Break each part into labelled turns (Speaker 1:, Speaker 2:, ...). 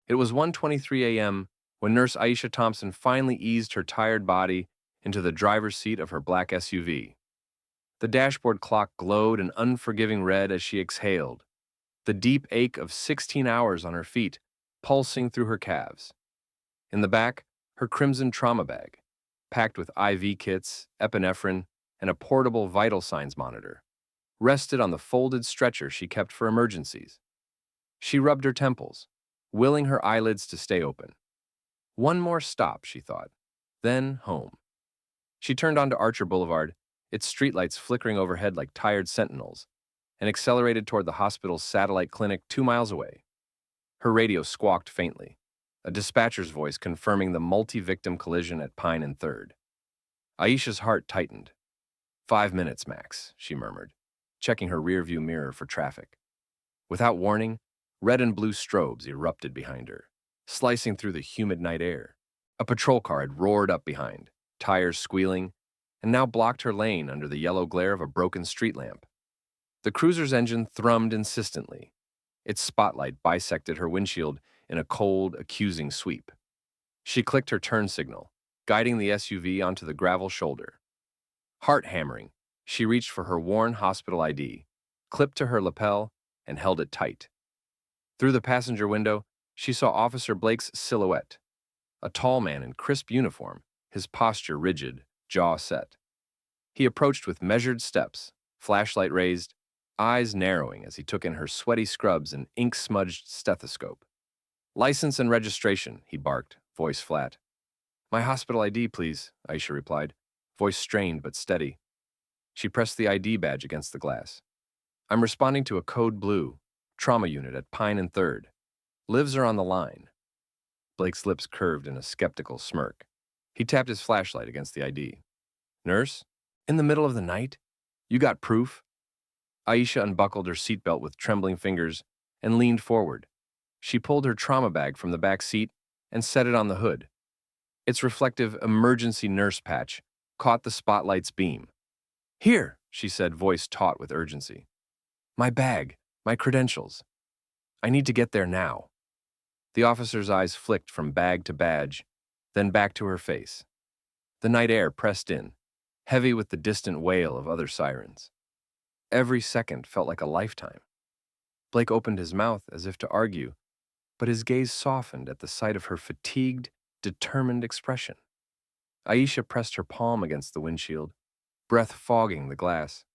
Speaker 1: It was 1:23 a.m. when Nurse Aisha Thompson finally eased her tired body into the driver's seat of her black SUV. The dashboard clock glowed an unforgiving red as she exhaled, the deep ache of 16 hours on her feet pulsing through her calves. In the back, her crimson trauma bag, packed with IV kits, epinephrine, and a portable vital signs monitor, rested on the folded stretcher she kept for emergencies. She rubbed her temples, willing her eyelids to stay open. One more stop, she thought. Then home. She turned onto Archer Boulevard, its streetlights flickering overhead like tired sentinels, and accelerated toward the hospital's satellite clinic 2 miles away. Her radio squawked faintly, a dispatcher's voice confirming the multi-victim collision at Pine and Third. Aisha's heart tightened. 5 minutes max, she murmured, checking her rearview mirror for traffic. Without warning, red and blue strobes erupted behind her, slicing through the humid night air. A patrol car had roared up behind, tires squealing, and now blocked her lane under the yellow glare of a broken street lamp. The cruiser's engine thrummed insistently. Its spotlight bisected her windshield in a cold, accusing sweep. She clicked her turn signal, guiding the SUV onto the gravel shoulder. Heart hammering, she reached for her worn hospital ID, clipped to her lapel, and held it tight. Through the passenger window, she saw Officer Blake's silhouette, a tall man in crisp uniform, his posture rigid, jaw set. He approached with measured steps, flashlight raised, eyes narrowing as he took in her sweaty scrubs and ink-smudged stethoscope. "License and registration," he barked, voice flat. "My hospital ID, please," Aisha replied, voice strained but steady. She pressed the ID badge against the glass. "I'm responding to a code blue, trauma unit at Pine and Third. Lives are on the line." Blake's lips curved in a skeptical smirk. He tapped his flashlight against the ID. "Nurse? In the middle of the night? You got proof?" Aisha unbuckled her seatbelt with trembling fingers and leaned forward. She pulled her trauma bag from the back seat and set it on the hood. Its reflective emergency nurse patch caught the spotlight's beam. "Here," she said, voice taut with urgency. "My bag, my credentials. I need to get there now." The officer's eyes flicked from bag to badge, then back to her face. The night air pressed in, heavy with the distant wail of other sirens. Every second felt like a lifetime. Blake opened his mouth as if to argue, but his gaze softened at the sight of her fatigued, determined expression. Aisha pressed her palm against the windshield, breath fogging the glass.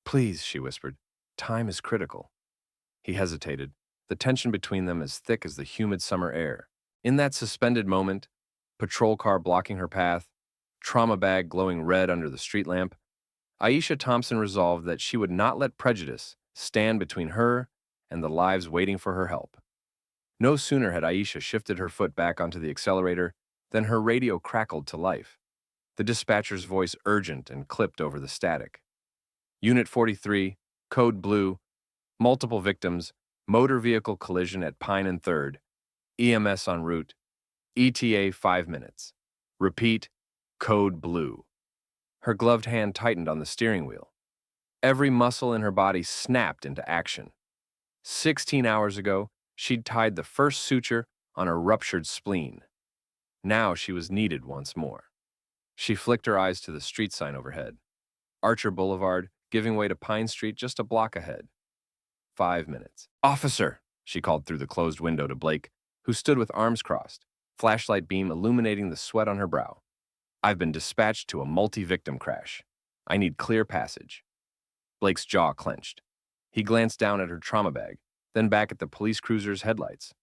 Speaker 1: "Please," she whispered, "time is critical." He hesitated, the tension between them as thick as the humid summer air. In that suspended moment, patrol car blocking her path, trauma bag glowing red under the street lamp, Aisha Thompson resolved that she would not let prejudice stand between her and the lives waiting for her help. No sooner had Aisha shifted her foot back onto the accelerator than her radio crackled to life, the dispatcher's voice urgent and clipped over the static. "Unit 43, code blue, multiple victims, motor vehicle collision at Pine and Third, EMS en route, ETA 5 minutes. Repeat, code blue." Her gloved hand tightened on the steering wheel. Every muscle in her body snapped into action. 16 hours ago, she'd tied the first suture on a ruptured spleen. Now she was needed once more. She flicked her eyes to the street sign overhead. Archer Boulevard, giving way to Pine Street just a block ahead. 5 minutes. "Officer!" she called through the closed window to Blake, who stood with arms crossed, flashlight beam illuminating the sweat on her brow. "I've been dispatched to a multi-victim crash. I need clear passage." Blake's jaw clenched. He glanced down at her trauma bag, then back at the police cruiser's headlights.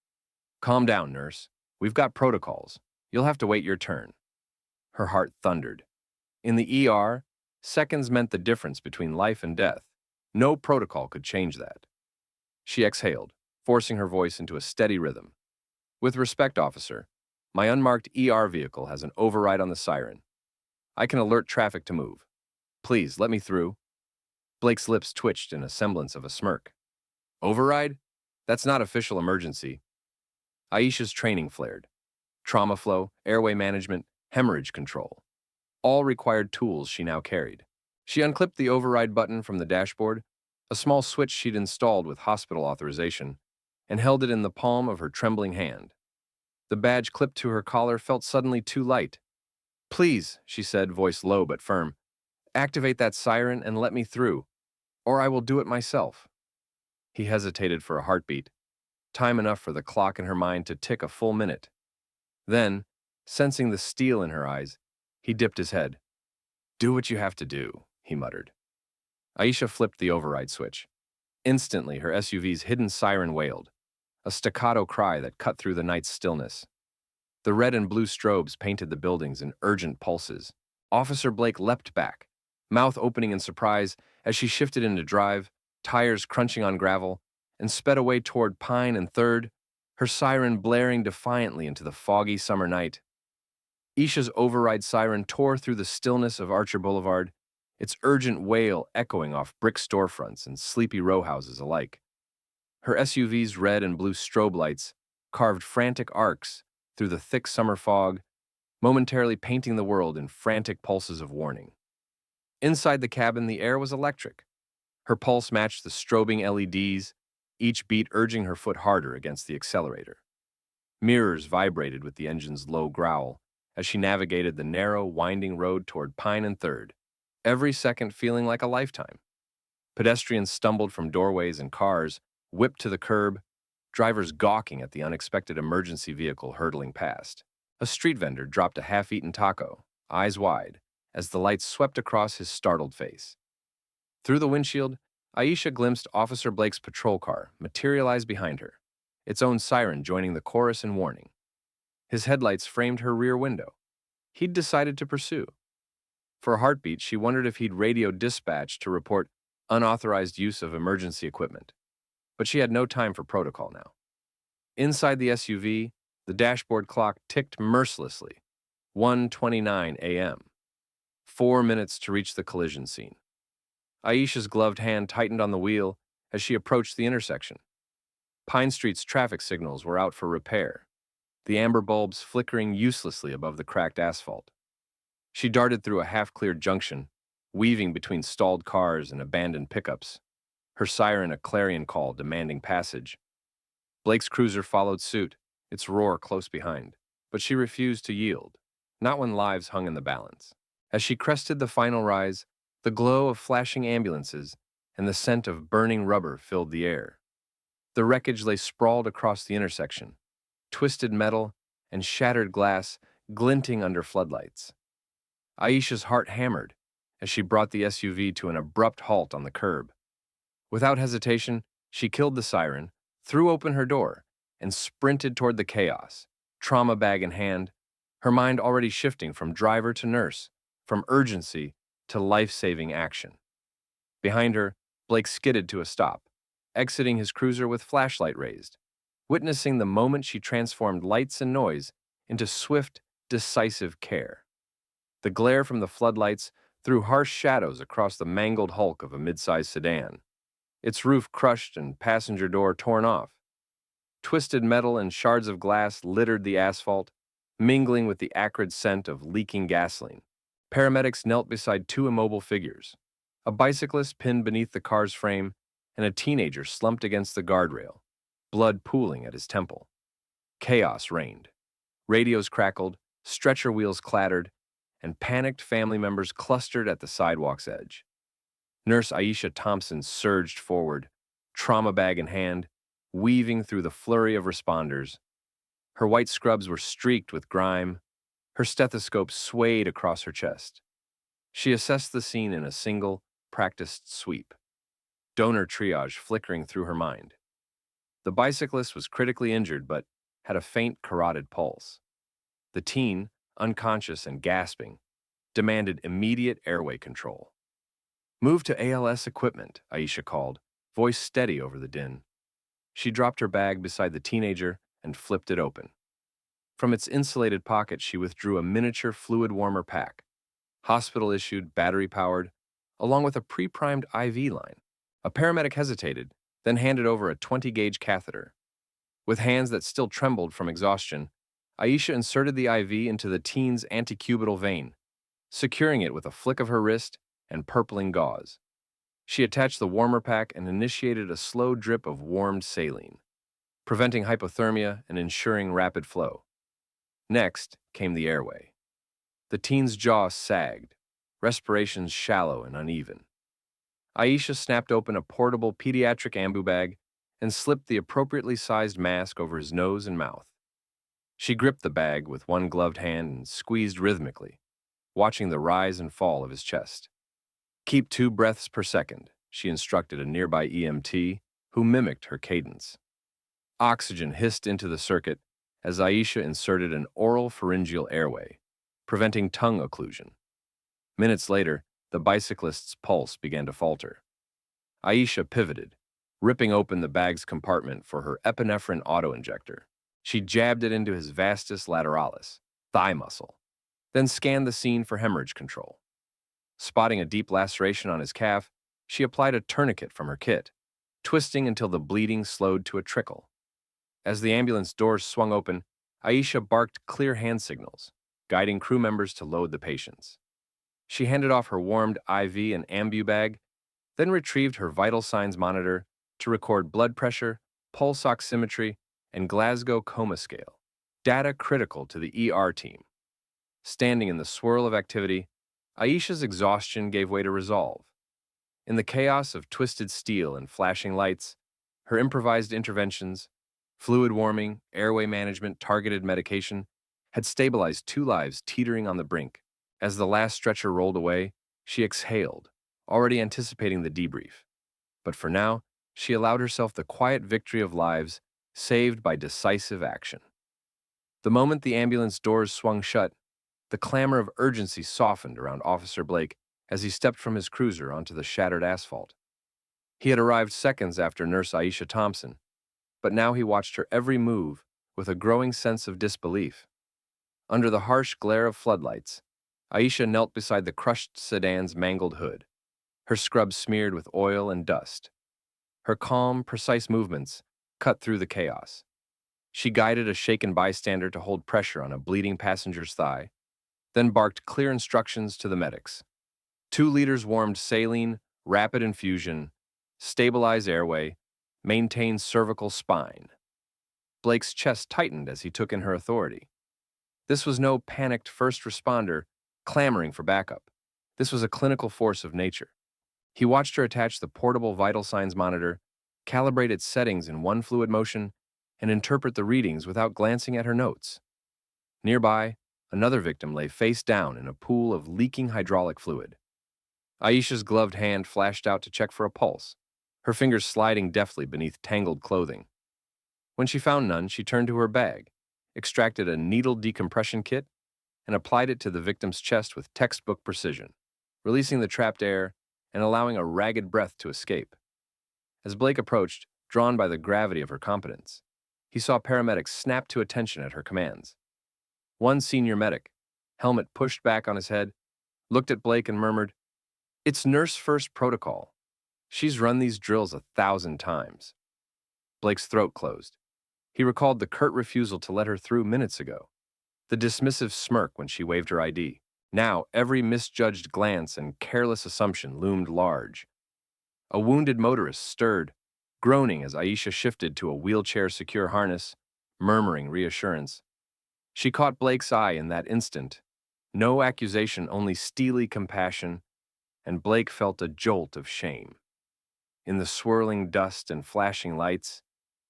Speaker 1: "Calm down, nurse. We've got protocols. You'll have to wait your turn." Her heart thundered. In the ER, seconds meant the difference between life and death. No protocol could change that. She exhaled, forcing her voice into a steady rhythm. "With respect, officer, my unmarked ER vehicle has an override on the siren. I can alert traffic to move. Please, let me through." Blake's lips twitched in a semblance of a smirk. "Override? That's not official emergency." Aisha's training flared. Trauma flow, airway management, hemorrhage control. All required tools she now carried. She unclipped the override button from the dashboard, a small switch she'd installed with hospital authorization, and held it in the palm of her trembling hand. The badge clipped to her collar felt suddenly too light. "Please," she said, voice low but firm, "activate that siren and let me through, or I will do it myself." He hesitated for a heartbeat, time enough for the clock in her mind to tick a full minute. Then, sensing the steel in her eyes, he dipped his head. "Do what you have to do," he muttered. Aisha flipped the override switch. Instantly, her SUV's hidden siren wailed, a staccato cry that cut through the night's stillness. The red and blue strobes painted the buildings in urgent pulses. Officer Blake leapt back, mouth opening in surprise as she shifted into drive, tires crunching on gravel, and sped away toward Pine and 3rd, her siren blaring defiantly into the foggy summer night. Isha's override siren tore through the stillness of Archer Boulevard, its urgent wail echoing off brick storefronts and sleepy row houses alike. Her SUV's red and blue strobe lights carved frantic arcs through the thick summer fog, momentarily painting the world in frantic pulses of warning. Inside the cabin, the air was electric. Her pulse matched the strobing LEDs, each beat urging her foot harder against the accelerator. Mirrors vibrated with the engine's low growl as she navigated the narrow, winding road toward Pine and 3rd, every second feeling like a lifetime. Pedestrians stumbled from doorways and cars whipped to the curb, drivers gawking at the unexpected emergency vehicle hurtling past. A street vendor dropped a half-eaten taco, eyes wide, as the lights swept across his startled face. Through the windshield, Aisha glimpsed Officer Blake's patrol car materialize behind her, its own siren joining the chorus in warning. His headlights framed her rear window. He'd decided to pursue. For a heartbeat, she wondered if he'd radio dispatch to report unauthorized use of emergency equipment. But she had no time for protocol now. Inside the SUV, the dashboard clock ticked mercilessly. 1:29 a.m. 4 minutes to reach the collision scene. Aisha's gloved hand tightened on the wheel as she approached the intersection. Pine Street's traffic signals were out for repair, the amber bulbs flickering uselessly above the cracked asphalt. She darted through a half-cleared junction, weaving between stalled cars and abandoned pickups, her siren a clarion call demanding passage. Blake's cruiser followed suit, its roar close behind, but she refused to yield, not when lives hung in the balance. As she crested the final rise, the glow of flashing ambulances and the scent of burning rubber filled the air. The wreckage lay sprawled across the intersection, twisted metal and shattered glass glinting under floodlights. Aisha's heart hammered as she brought the SUV to an abrupt halt on the curb. Without hesitation, she killed the siren, threw open her door, and sprinted toward the chaos, trauma bag in hand, her mind already shifting from driver to nurse, from urgency to life-saving action. Behind her, Blake skidded to a stop, exiting his cruiser with flashlight raised, witnessing the moment she transformed lights and noise into swift, decisive care. The glare from the floodlights threw harsh shadows across the mangled hulk of a mid-sized sedan, its roof crushed and passenger door torn off. Twisted metal and shards of glass littered the asphalt, mingling with the acrid scent of leaking gasoline. Paramedics knelt beside two immobile figures, a bicyclist pinned beneath the car's frame and a teenager slumped against the guardrail, blood pooling at his temple. Chaos reigned. Radios crackled, stretcher wheels clattered, and panicked family members clustered at the sidewalk's edge. Nurse Aisha Thompson surged forward, trauma bag in hand, weaving through the flurry of responders. Her white scrubs were streaked with grime, her stethoscope swayed across her chest. She assessed the scene in a single, practiced sweep, donor triage flickering through her mind. The bicyclist was critically injured but had a faint carotid pulse. The teen, unconscious and gasping, demanded immediate airway control. "Move to ALS equipment," Aisha called, voice steady over the din. She dropped her bag beside the teenager and flipped it open. From its insulated pocket, she withdrew a miniature fluid warmer pack, hospital-issued, battery-powered, along with a pre-primed IV line. A paramedic hesitated, then handed over a 20-gauge catheter. With hands that still trembled from exhaustion, Aisha inserted the IV into the teen's antecubital vein, securing it with a flick of her wrist and purpling gauze. She attached the warmer pack and initiated a slow drip of warmed saline, preventing hypothermia and ensuring rapid flow. Next came the airway. The teen's jaw sagged, respirations shallow and uneven. Aisha snapped open a portable pediatric ambu bag and slipped the appropriately sized mask over his nose and mouth. She gripped the bag with one gloved hand and squeezed rhythmically, watching the rise and fall of his chest. "Keep 2 breaths per second," she instructed a nearby EMT, who mimicked her cadence. Oxygen hissed into the circuit as Aisha inserted an oral pharyngeal airway, preventing tongue occlusion. Minutes later, the bicyclist's pulse began to falter. Aisha pivoted, ripping open the bag's compartment for her epinephrine autoinjector. She jabbed it into his vastus lateralis, thigh muscle, then scanned the scene for hemorrhage control. Spotting a deep laceration on his calf, she applied a tourniquet from her kit, twisting until the bleeding slowed to a trickle. As the ambulance doors swung open, Aisha barked clear hand signals, guiding crew members to load the patients. She handed off her warmed IV and ambu bag, then retrieved her vital signs monitor to record blood pressure, pulse oximetry, and Glasgow Coma Scale, data critical to the ER team. Standing in the swirl of activity, Aisha's exhaustion gave way to resolve. In the chaos of twisted steel and flashing lights, her improvised interventions, fluid warming, airway management, targeted medication, had stabilized 2 lives teetering on the brink. As the last stretcher rolled away, she exhaled, already anticipating the debrief. But for now, she allowed herself the quiet victory of lives saved by decisive action. The moment the ambulance doors swung shut, the clamor of urgency softened around Officer Blake as he stepped from his cruiser onto the shattered asphalt. He had arrived seconds after Nurse Aisha Thompson, but now he watched her every move with a growing sense of disbelief. Under the harsh glare of floodlights, Aisha knelt beside the crushed sedan's mangled hood, her scrubs smeared with oil and dust. Her calm, precise movements cut through the chaos. She guided a shaken bystander to hold pressure on a bleeding passenger's thigh, then barked clear instructions to the medics. 2 liters warmed saline, rapid infusion, stabilize airway, maintain cervical spine. Blake's chest tightened as he took in her authority. This was no panicked first responder clamoring for backup. This was a clinical force of nature. He watched her attach the portable vital signs monitor, calibrate its settings in one fluid motion, and interpret the readings without glancing at her notes. Nearby, another victim lay face down in a pool of leaking hydraulic fluid. Aisha's gloved hand flashed out to check for a pulse, her fingers sliding deftly beneath tangled clothing. When she found none, she turned to her bag, extracted a needle decompression kit, and applied it to the victim's chest with textbook precision, releasing the trapped air and allowing a ragged breath to escape. As Blake approached, drawn by the gravity of her competence, he saw paramedics snap to attention at her commands. One senior medic, helmet pushed back on his head, looked at Blake and murmured, "It's nurse first protocol. She's run these drills 1,000 times." Blake's throat closed. He recalled the curt refusal to let her through minutes ago, the dismissive smirk when she waved her ID. Now, every misjudged glance and careless assumption loomed large. A wounded motorist stirred, groaning as Aisha shifted to a wheelchair-secure harness, murmuring reassurance. She caught Blake's eye in that instant. No accusation, only steely compassion, and Blake felt a jolt of shame. In the swirling dust and flashing lights,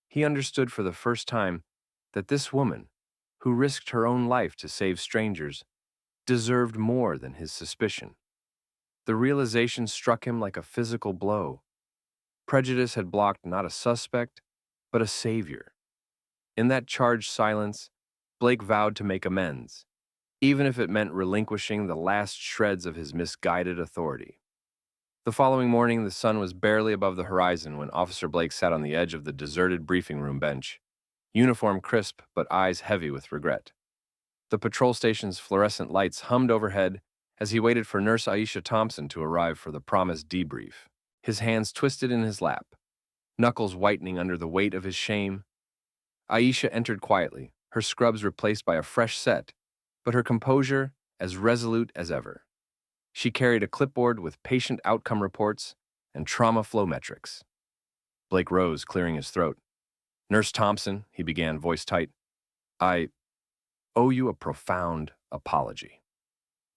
Speaker 1: he understood for the first time that this woman, who risked her own life to save strangers, deserved more than his suspicion. The realization struck him like a physical blow. Prejudice had blocked not a suspect, but a savior. In that charged silence, Blake vowed to make amends, even if it meant relinquishing the last shreds of his misguided authority. The following morning, the sun was barely above the horizon when Officer Blake sat on the edge of the deserted briefing room bench, uniform crisp but eyes heavy with regret. The patrol station's fluorescent lights hummed overhead as he waited for Nurse Aisha Thompson to arrive for the promised debrief. His hands twisted in his lap, knuckles whitening under the weight of his shame. Aisha entered quietly, her scrubs replaced by a fresh set, but her composure as resolute as ever. She carried a clipboard with patient outcome reports and trauma flow metrics. Blake rose, clearing his throat. "Nurse Thompson," he began, voice tight, I owe you a profound apology.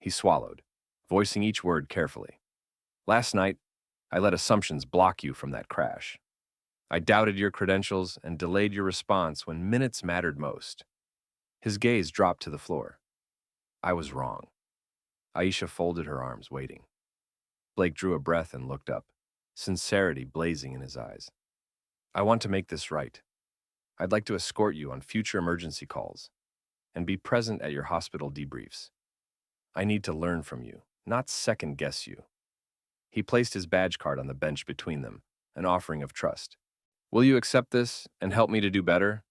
Speaker 1: He swallowed, voicing each word carefully. Last night, I let assumptions block you from that crash. I doubted your credentials and delayed your response when minutes mattered most. His gaze dropped to the floor. I was wrong. Aisha folded her arms, waiting. Blake drew a breath and looked up, sincerity blazing in his eyes. I want to make this right. I'd like to escort you on future emergency calls and be present at your hospital debriefs. I need to learn from you, not second-guess you. He placed his badge card on the bench between them, an offering of trust. Will you accept this and help me to do better?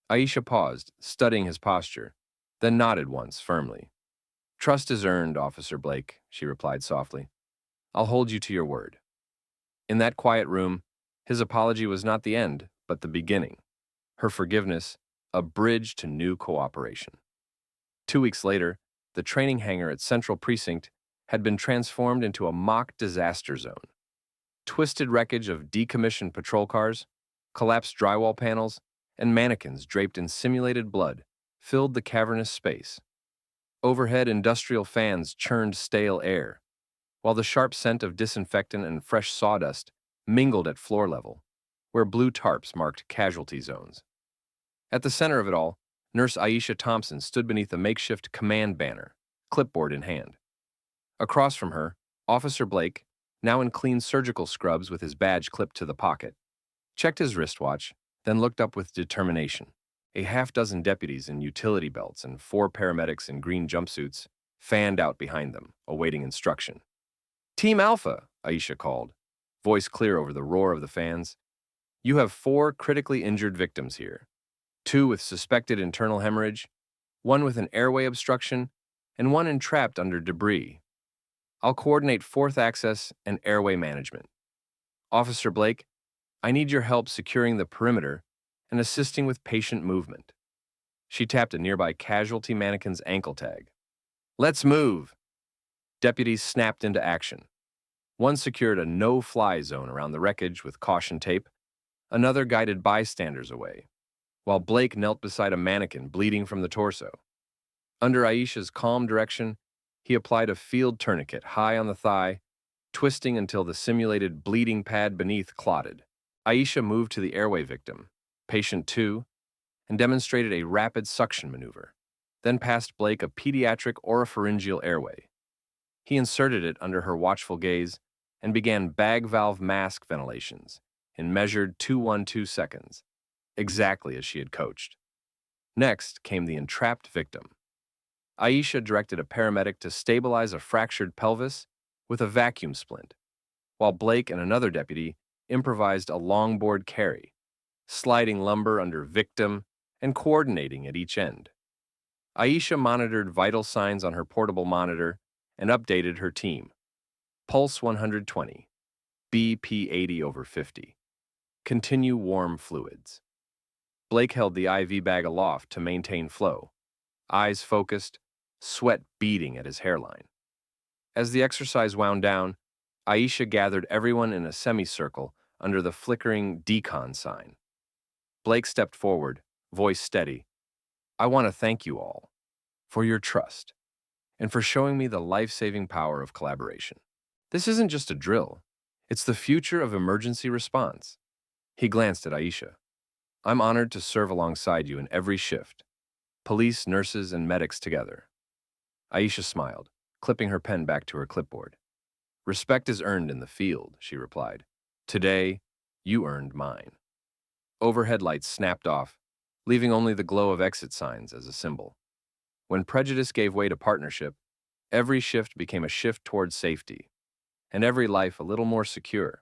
Speaker 1: Aisha paused, studying his posture, then nodded once, firmly. Trust is earned, Officer Blake, she replied softly. I'll hold you to your word. In that quiet room, his apology was not the end, but the beginning. Her forgiveness, a bridge to new cooperation. 2 weeks later, the training hangar at Central Precinct had been transformed into a mock disaster zone. Twisted wreckage of decommissioned patrol cars, collapsed drywall panels, and mannequins draped in simulated blood filled the cavernous space. Overhead industrial fans churned stale air, while the sharp scent of disinfectant and fresh sawdust mingled at floor level, where blue tarps marked casualty zones. At the center of it all, Nurse Aisha Thompson stood beneath a makeshift command banner, clipboard in hand. Across from her, Officer Blake, now in clean surgical scrubs with his badge clipped to the pocket, checked his wristwatch, then looked up with determination. A half-dozen deputies in utility belts and 4 paramedics in green jumpsuits fanned out behind them, awaiting instruction. Team Alpha, Aisha called, voice clear over the roar of the fans. You have 4 critically injured victims here. 2 with suspected internal hemorrhage, 1 with an airway obstruction, and 1 entrapped under debris. I'll coordinate 4th access and airway management. Officer Blake, I need your help securing the perimeter and assisting with patient movement. She tapped a nearby casualty mannequin's ankle tag. Let's move! Deputies snapped into action. One secured a no-fly zone around the wreckage with caution tape, another guided bystanders away, while Blake knelt beside a mannequin bleeding from the torso. Under Aisha's calm direction, he applied a field tourniquet high on the thigh, twisting until the simulated bleeding pad beneath clotted. Aisha moved to the airway victim, patient 2, and demonstrated a rapid suction maneuver, then passed Blake a pediatric oropharyngeal airway. He inserted it under her watchful gaze and began bag valve mask ventilations in measured 212 seconds, exactly as she had coached. Next came the entrapped victim. Aisha directed a paramedic to stabilize a fractured pelvis with a vacuum splint, while Blake and another deputy improvised a longboard carry, sliding lumber under victim and coordinating at each end. Aisha monitored vital signs on her portable monitor and updated her team. Pulse 120, BP 80/50. Continue warm fluids. Blake held the IV bag aloft to maintain flow, eyes focused, sweat beading at his hairline. As the exercise wound down, Aisha gathered everyone in a semicircle under the flickering decon sign. Blake stepped forward, voice steady. I want to thank you all for your trust and for showing me the life-saving power of collaboration. This isn't just a drill. It's the future of emergency response. He glanced at Aisha. I'm honored to serve alongside you in every shift. Police, nurses, and medics together. Aisha smiled, clipping her pen back to her clipboard. Respect is earned in the field, she replied. Today, you earned mine. Overhead lights snapped off, leaving only the glow of exit signs as a symbol. When prejudice gave way to partnership, every shift became a shift towards safety, and every life a little more secure.